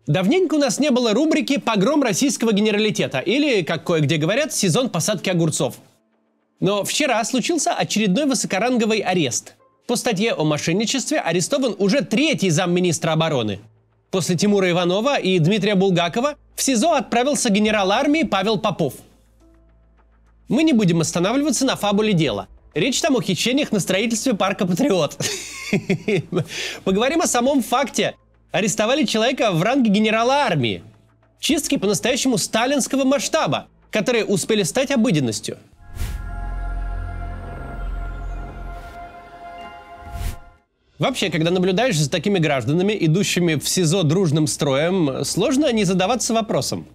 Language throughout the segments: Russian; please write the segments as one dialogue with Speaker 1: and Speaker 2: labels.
Speaker 1: Давненько у нас не было рубрики «Погром российского генералитета» или, как кое-где говорят, «Сезон посадки огурцов». Но вчера случился очередной высокоранговый арест. По статье о мошенничестве арестован уже третий замминистра обороны. После Тимура Иванова и Дмитрия Булгакова в СИЗО отправился генерал армии Павел Попов. Мы не будем останавливаться на фабуле дела. Речь там о хищениях на строительстве парка «Патриот». Поговорим о самом факте. Арестовали человека в ранге генерала армии. Чистки по-настоящему сталинского масштаба, которые успели стать обыденностью. Вообще, когда наблюдаешь за такими гражданами, идущими в СИЗО дружным строем, сложно не задаваться вопросом.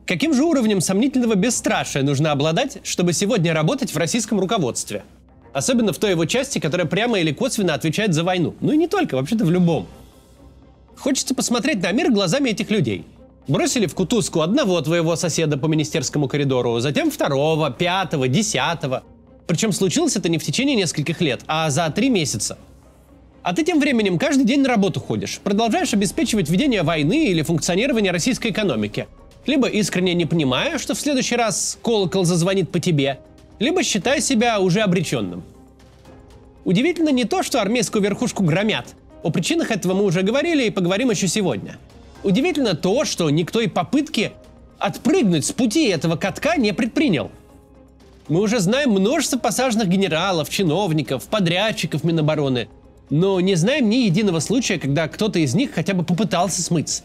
Speaker 1: Каким же уровнем сомнительного бесстрашия нужно обладать, чтобы сегодня работать в российском руководстве? Особенно в той его части, которая прямо или косвенно отвечает за войну. Ну и не только, вообще-то в любом. Хочется посмотреть на мир глазами этих людей. Бросили в кутузку одного твоего соседа по министерскому коридору, затем второго, пятого, десятого. Причем случилось это не в течение нескольких лет, а за 3 месяца. А ты тем временем каждый день на работу ходишь, продолжаешь обеспечивать ведение войны или функционирование российской экономики. Либо искренне не понимая, что в следующий раз колокол зазвонит по тебе, либо считая себя уже обреченным. Удивительно не то, что армейскую верхушку громят. О причинах этого мы уже говорили и поговорим еще сегодня. Удивительно то, что никто и попытки отпрыгнуть с пути этого катка не предпринял. Мы уже знаем множество посаженных генералов, чиновников, подрядчиков Минобороны, но не знаем ни единого случая, когда кто-то из них хотя бы попытался смыться.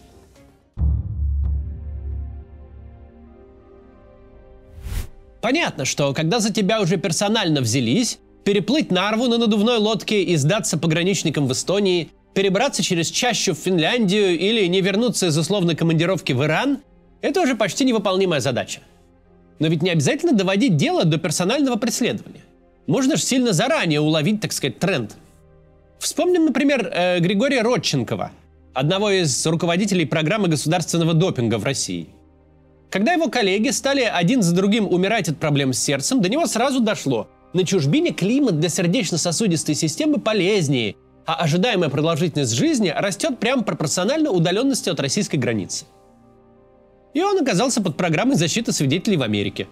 Speaker 1: Понятно, что когда за тебя уже персонально взялись, переплыть Нарву на надувной лодке и сдаться пограничникам в Эстонии, перебраться через чащу в Финляндию или не вернуться из условной командировки в Иран – это уже почти невыполнимая задача. Но ведь не обязательно доводить дело до персонального преследования. Можно же сильно заранее уловить, так сказать, тренд. Вспомним, например, Григория Родченкова, одного из руководителей программы государственного допинга в России. Когда его коллеги стали один за другим умирать от проблем с сердцем, до него сразу дошло – на чужбине климат для сердечно-сосудистой системы полезнее, а ожидаемая продолжительность жизни растет прямо пропорционально удаленности от российской границы. И он оказался под программой защиты свидетелей в Америке.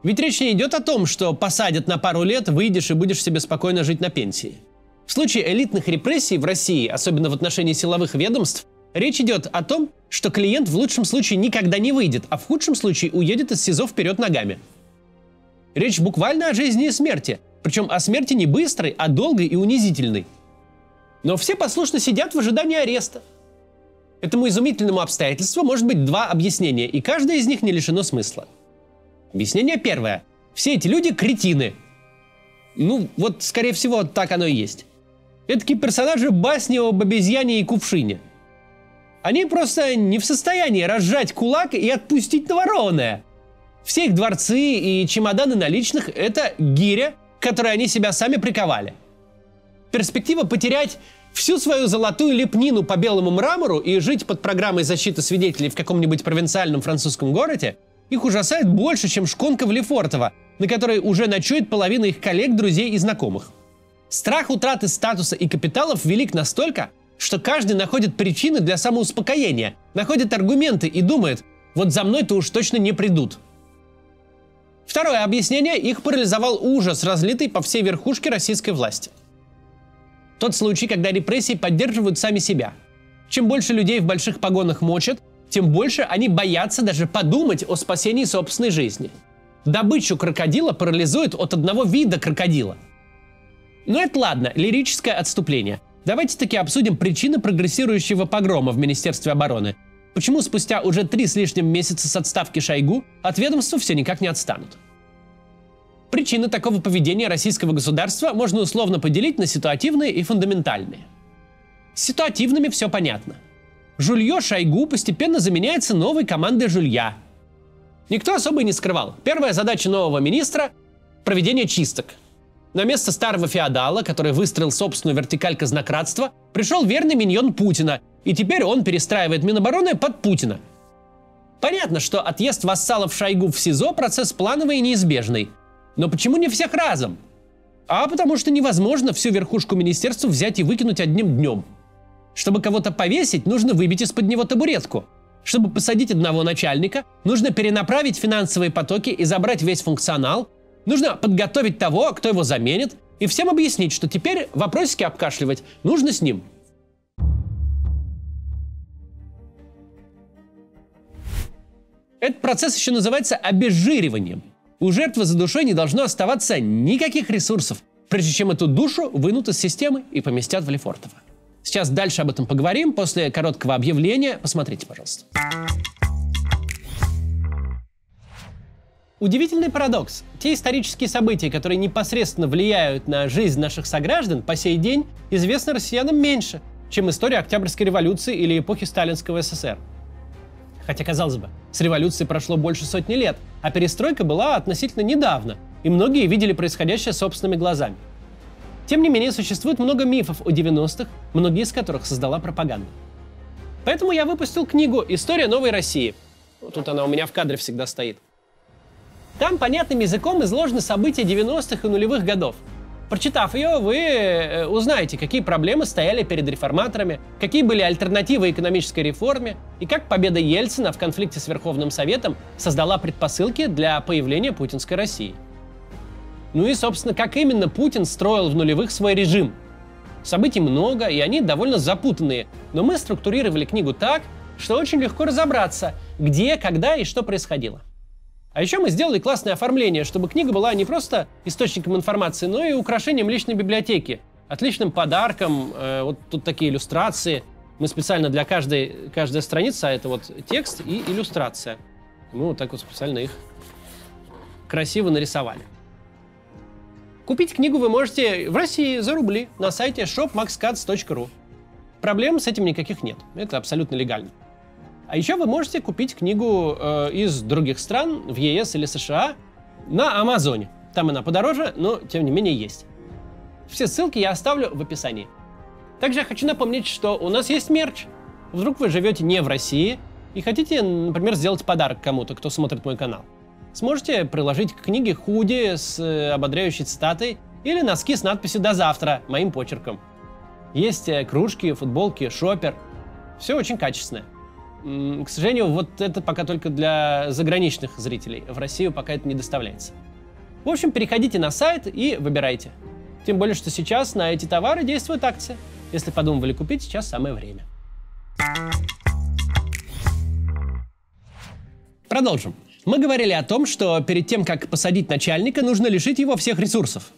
Speaker 1: Ведь речь не идет о том, что посадят на пару лет, выйдешь и будешь себе спокойно жить на пенсии. В случае элитных репрессий в России, особенно в отношении силовых ведомств, речь идет о том, что клиент в лучшем случае никогда не выйдет, а в худшем случае уедет из СИЗО вперед ногами. Речь буквально о жизни и смерти, причем о смерти не быстрой, а долгой и унизительной. Но все послушно сидят в ожидании ареста. Этому изумительному обстоятельству может быть 2 объяснения, и каждое из них не лишено смысла. Объяснение первое. Все эти люди кретины. Ну, вот, скорее всего, так оно и есть. Это такие персонажи басни об обезьяне и кувшине. Они просто не в состоянии разжать кулак и отпустить наворованное. Все их дворцы и чемоданы наличных – это гиря, к которой они себя сами приковали. Перспектива потерять всю свою золотую лепнину по белому мрамору и жить под программой защиты свидетелей в каком-нибудь провинциальном французском городе их ужасает больше, чем шконка в Лефортово, на которой уже ночует половина их коллег, друзей и знакомых. Страх утраты статуса и капиталов велик настолько, что каждый находит причины для самоуспокоения, находит аргументы и думает: вот за мной-то уж точно не придут. Второе объяснение – их парализовал ужас, разлитый по всей верхушке российской власти. Тот случай, когда репрессии поддерживают сами себя. Чем больше людей в больших погонах мочат, тем больше они боятся даже подумать о спасении собственной жизни. Добычу крокодила парализует от одного вида крокодила. Но это ладно, лирическое отступление. Давайте таки обсудим причины прогрессирующего погрома в Министерстве обороны. Почему спустя уже 3 с лишним месяца с отставки Шойгу от ведомства все никак не отстанут? Причины такого поведения российского государства можно условно поделить на ситуативные и фундаментальные. С ситуативными все понятно. Жулье Шойгу постепенно заменяется новой командой жулья. Никто особо и не скрывал. Первая задача нового министра – проведение чисток. На место старого феодала, который выстроил собственную вертикаль казнократства, пришел верный миньон Путина, и теперь он перестраивает Минобороны под Путина. Понятно, что отъезд вассалов Шойгу в СИЗО – процесс плановый и неизбежный. Но почему не всех разом? А потому что невозможно всю верхушку министерства взять и выкинуть одним днем. Чтобы кого-то повесить, нужно выбить из-под него табуретку. Чтобы посадить одного начальника, нужно перенаправить финансовые потоки и забрать весь функционал. Нужно подготовить того, кто его заменит, и всем объяснить, что теперь вопросики обкашливать нужно с ним. Этот процесс еще называется обезжириванием. У жертвы за душой не должно оставаться никаких ресурсов, прежде чем эту душу вынут из системы и поместят в Лефортово. Сейчас дальше об этом поговорим после короткого объявления. Посмотрите, пожалуйста. Удивительный парадокс. Те исторические события, которые непосредственно влияют на жизнь наших сограждан, по сей день известны россиянам меньше, чем история Октябрьской революции или эпохи Сталинского СССР. Хотя, казалось бы, с революцией прошло больше сотни лет, а перестройка была относительно недавно, и многие видели происходящее собственными глазами. Тем не менее, существует много мифов о 90-х, многие из которых создала пропаганда. Поэтому я выпустил книгу «История новой России». Вот тут она у меня в кадре всегда стоит. Там понятным языком изложены события 90-х и нулевых годов. Прочитав ее, вы узнаете, какие проблемы стояли перед реформаторами, какие были альтернативы экономической реформе и как победа Ельцина в конфликте с Верховным Советом создала предпосылки для появления путинской России. Ну и, собственно, как именно Путин строил в нулевых свой режим. Событий много, и они довольно запутанные, но мы структурировали книгу так, что очень легко разобраться, где, когда и что происходило. А еще мы сделали классное оформление, чтобы книга была не просто источником информации, но и украшением личной библиотеки. Отличным подарком. Вот тут такие иллюстрации. Мы специально для каждой страницы, а это вот текст и иллюстрация. Мы вот так вот специально их красиво нарисовали. Купить книгу вы можете в России за рубли на сайте shopmaxcats.ru. Проблем с этим никаких нет. Это абсолютно легально. А еще вы можете купить книгу из других стран, в ЕС или США, на Амазоне. Там она подороже, но тем не менее есть. Все ссылки я оставлю в описании. Также я хочу напомнить, что у нас есть мерч. Вдруг вы живете не в России и хотите, например, сделать подарок кому-то, кто смотрит мой канал. Сможете приложить к книге худи с ободряющей цитатой или носки с надписью «До завтра» моим почерком. Есть кружки, футболки, шопер. Все очень качественное. К сожалению, вот это пока только для заграничных зрителей. В Россию пока это не доставляется. В общем, переходите на сайт и выбирайте. Тем более, что сейчас на эти товары действует акция. Если подумывали купить, сейчас самое время. Продолжим. Мы говорили о том, что перед тем, как посадить начальника, нужно лишить его всех ресурсов.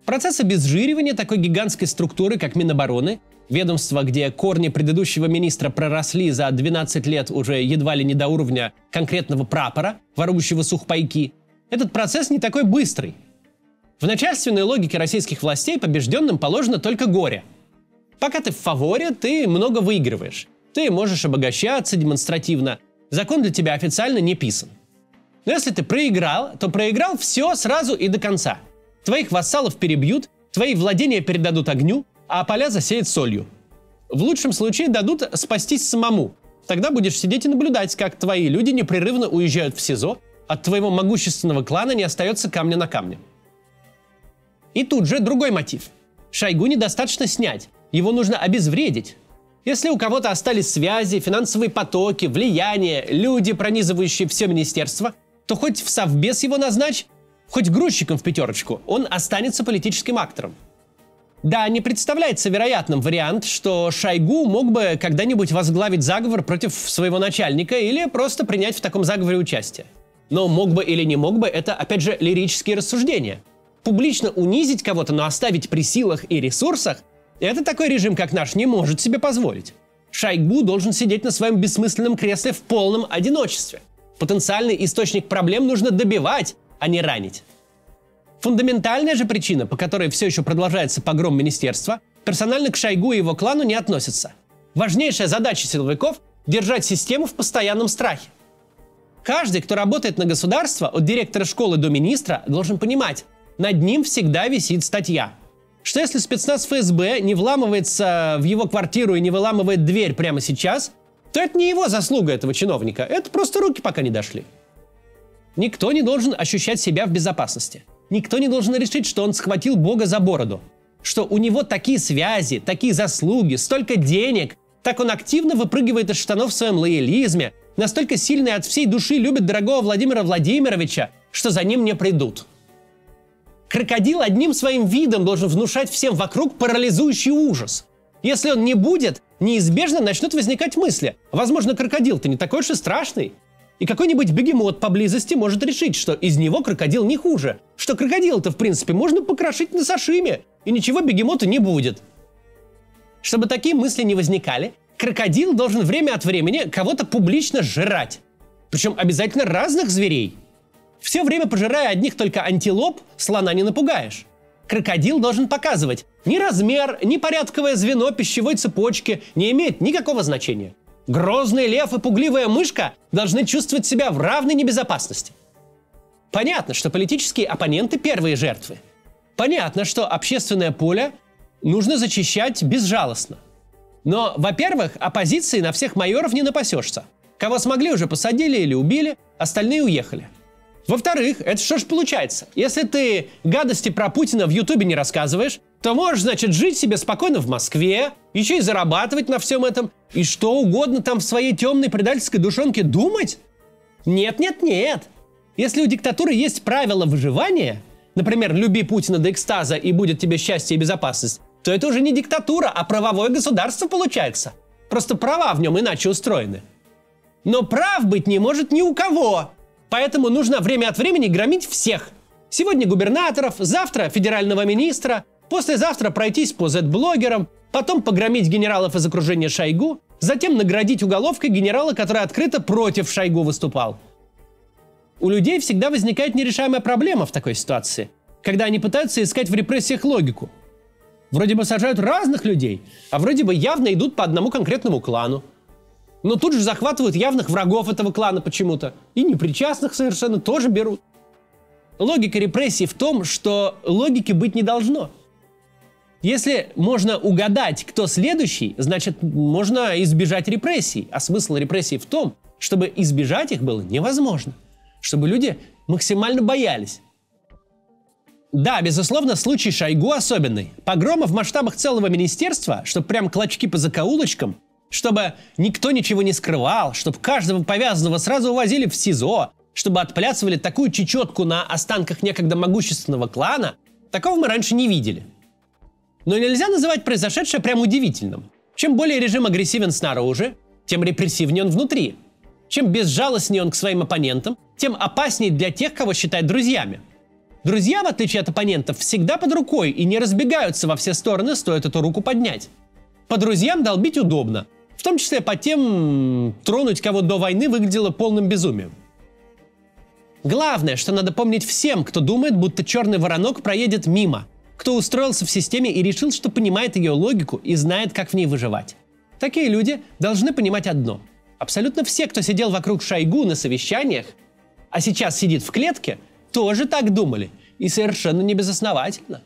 Speaker 1: Процесс обезжиривания такой гигантской структуры, как Минобороны, ведомство, где корни предыдущего министра проросли за 12 лет уже едва ли не до уровня конкретного прапора, ворующего сухпайки, этот процесс не такой быстрый. В начальственной логике российских властей побежденным положено только горе. Пока ты в фаворе, ты много выигрываешь. Ты можешь обогащаться демонстративно. Закон для тебя официально не писан. Но если ты проиграл, то проиграл все сразу и до конца. Твоих вассалов перебьют, твои владения передадут огню, а поля засеют солью. В лучшем случае дадут спастись самому. Тогда будешь сидеть и наблюдать, как твои люди непрерывно уезжают в СИЗО, от твоего могущественного клана не остается камня на камне. И тут же другой мотив. Шойгу недостаточно снять, его нужно обезвредить. Если у кого-то остались связи, финансовые потоки, влияние, люди, пронизывающие все министерство, то хоть в совбез его назначь, хоть грузчиком в пятерочку, он останется политическим актором. Да, не представляется вероятным вариант, что Шойгу мог бы когда-нибудь возглавить заговор против своего начальника или просто принять в таком заговоре участие. Но мог бы или не мог бы, это, опять же, лирические рассуждения. Публично унизить кого-то, но оставить при силах и ресурсах – это такой режим, как наш, не может себе позволить. Шойгу должен сидеть на своем бессмысленном кресле в полном одиночестве. Потенциальный источник проблем нужно добивать, а не ранить. Фундаментальная же причина, по которой все еще продолжается погром министерства, персонально к Шойгу и его клану не относится. Важнейшая задача силовиков – держать систему в постоянном страхе. Каждый, кто работает на государство, от директора школы до министра, должен понимать, над ним всегда висит статья. Что если спецназ ФСБ не вламывается в его квартиру и не выламывает дверь прямо сейчас, то это не его заслуга, этого чиновника, это просто руки пока не дошли. Никто не должен ощущать себя в безопасности. Никто не должен решить, что он схватил Бога за бороду. что у него такие связи, такие заслуги, столько денег, так он активно выпрыгивает из штанов в своем лоялизме, настолько сильно и от всей души любит дорогого Владимира Владимировича, что за ним не придут. Крокодил одним своим видом должен внушать всем вокруг парализующий ужас. Если он не будет, неизбежно начнут возникать мысли. Возможно, крокодил-то не такой уж и страшный. И какой-нибудь бегемот поблизости может решить, что из него крокодил не хуже. Что крокодил-то, в принципе, можно покрошить на сашими, и ничего бегемоту не будет. Чтобы такие мысли не возникали, крокодил должен время от времени кого-то публично жрать. Причем обязательно разных зверей. Все время пожирая одних только антилоп, слона не напугаешь. Крокодил должен показывать: ни размер, ни порядковое звено пищевой цепочки не имеет никакого значения. Грозный лев и пугливая мышка должны чувствовать себя в равной небезопасности. Понятно, что политические оппоненты – первые жертвы. Понятно, что общественное поле нужно зачищать безжалостно. Но, во-первых, оппозиции на всех майоров не напасешься. Кого смогли, уже посадили или убили, остальные уехали. Во-вторых, это что ж получается? Если ты гадости про Путина в Ютубе не рассказываешь, то можешь, значит, жить себе спокойно в Москве, еще и зарабатывать на всем этом, и что угодно там в своей темной предательской душонке думать? Нет. Если у диктатуры есть правила выживания, например, люби Путина до экстаза и будет тебе счастье и безопасность, то это уже не диктатура, а правовое государство получается. Просто права в нем иначе устроены. Но прав быть не может ни у кого. Поэтому нужно время от времени громить всех. Сегодня губернаторов, завтра федерального министра, послезавтра пройтись по Z-блогерам, потом погромить генералов из окружения Шойгу, затем наградить уголовкой генерала, который открыто против Шойгу выступал. У людей всегда возникает нерешаемая проблема в такой ситуации, когда они пытаются искать в репрессиях логику. Вроде бы сажают разных людей, а вроде бы явно идут по одному конкретному клану. Но тут же захватывают явных врагов этого клана почему-то. И непричастных совершенно тоже берут. Логика репрессий в том, что логики быть не должно. Если можно угадать, кто следующий, значит, можно избежать репрессий. А смысл репрессий в том, чтобы избежать их было невозможно. Чтобы люди максимально боялись. Да, безусловно, случай Шойгу особенный. Погрома в масштабах целого министерства, чтобы прям клочки по закоулочкам, чтобы никто ничего не скрывал, чтобы каждого повязанного сразу увозили в СИЗО, чтобы отплясывали такую чечетку на останках некогда могущественного клана, такого мы раньше не видели. Но нельзя называть произошедшее прям удивительным. Чем более режим агрессивен снаружи, тем репрессивнее он внутри. Чем безжалостнее он к своим оппонентам, тем опаснее для тех, кого считает друзьями. Друзья, в отличие от оппонентов, всегда под рукой и не разбегаются во все стороны, стоит эту руку поднять. По друзьям долбить удобно. В том числе по тем, тронуть кого до войны выглядело полным безумием. Главное, что надо помнить всем, кто думает, будто черный воронок проедет мимо, кто устроился в системе и решил, что понимает ее логику и знает, как в ней выживать. Такие люди должны понимать одно. Абсолютно все, кто сидел вокруг Шойгу на совещаниях, а сейчас сидит в клетке, тоже так думали. И совершенно не безосновательно.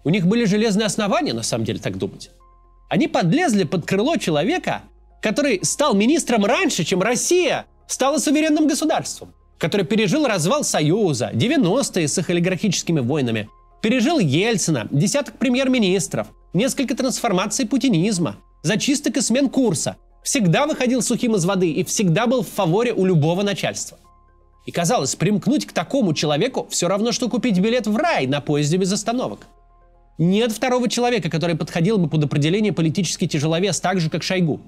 Speaker 1: У них были железные основания, на самом деле, так думать. Они подлезли под крыло человека, который стал министром раньше, чем Россия стала суверенным государством, который пережил развал Союза, 90-е с их олигархическими войнами, пережил Ельцина, десяток премьер-министров, несколько трансформаций путинизма, зачисток и смен курса, всегда выходил сухим из воды и всегда был в фаворе у любого начальства. И казалось, примкнуть к такому человеку все равно, что купить билет в рай на поезде без остановок. Нет второго человека, который подходил бы под определение политический тяжеловес так же, как Шойгу.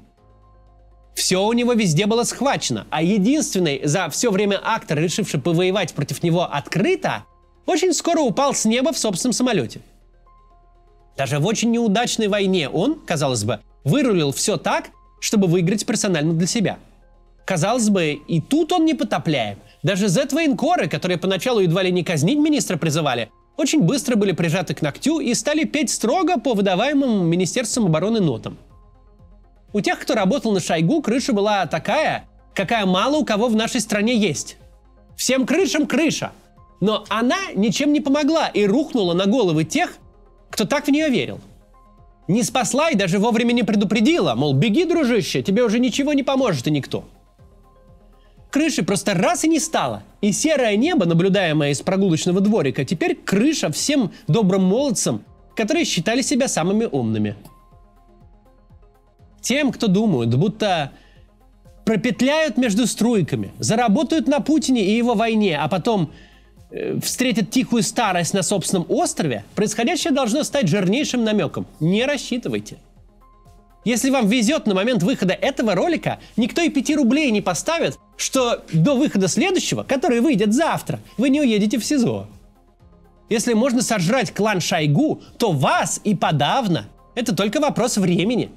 Speaker 1: Все у него везде было схвачено, а единственный за все время актор, решивший повоевать против него открыто, очень скоро упал с неба в собственном самолете. Даже в очень неудачной войне он, казалось бы, вырулил все так, чтобы выиграть персонально для себя. Казалось бы, и тут он непотопляем. Даже Z-военкоры, которые поначалу едва ли не казнить министра призывали, очень быстро были прижаты к ногтю и стали петь строго по выдаваемым Министерством обороны нотам. У тех, кто работал на Шойгу, крыша была такая, какая мало у кого в нашей стране есть. Всем крышам крыша. Но она ничем не помогла и рухнула на головы тех, кто так в нее верил. Не спасла и даже вовремя не предупредила, мол, беги, дружище, тебе уже ничего не поможет и никто. Крыши просто раз и не стало. И серое небо, наблюдаемое из прогулочного дворика, теперь крыша всем добрым молодцам, которые считали себя самыми умными. Тем, кто думают, будто пропетляют между струйками, заработают на Путине и его войне, а потом встретят тихую старость на собственном острове, происходящее должно стать жирнейшим намеком. Не рассчитывайте. Если вам везет на момент выхода этого ролика, никто и 5 рублей не поставит, что до выхода следующего, который выйдет завтра, вы не уедете в СИЗО. Если можно сожрать клан Шойгу, то вас и подавно. Это только вопрос времени.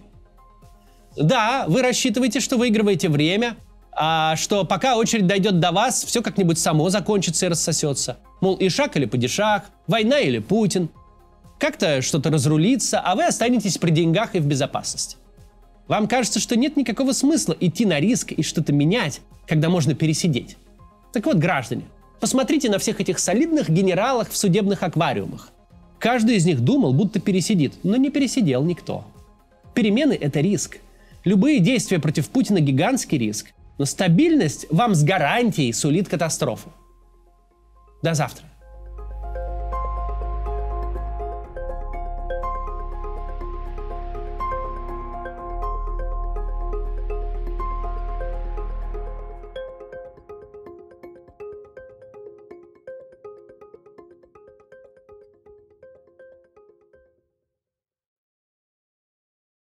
Speaker 1: Да, вы рассчитываете, что выигрываете время, а что пока очередь дойдет до вас, все как-нибудь само закончится и рассосется. Мол, ишак или падишах, война или Путин. Как-то что-то разрулится, а вы останетесь при деньгах и в безопасности. Вам кажется, что нет никакого смысла идти на риск и что-то менять, когда можно пересидеть. Так вот, граждане, посмотрите на всех этих солидных генералов в судебных аквариумах. Каждый из них думал, будто пересидит, но не пересидел никто. Перемены – это риск. Любые действия против Путина – гигантский риск. Но стабильность вам с гарантией сулит катастрофу. До завтра.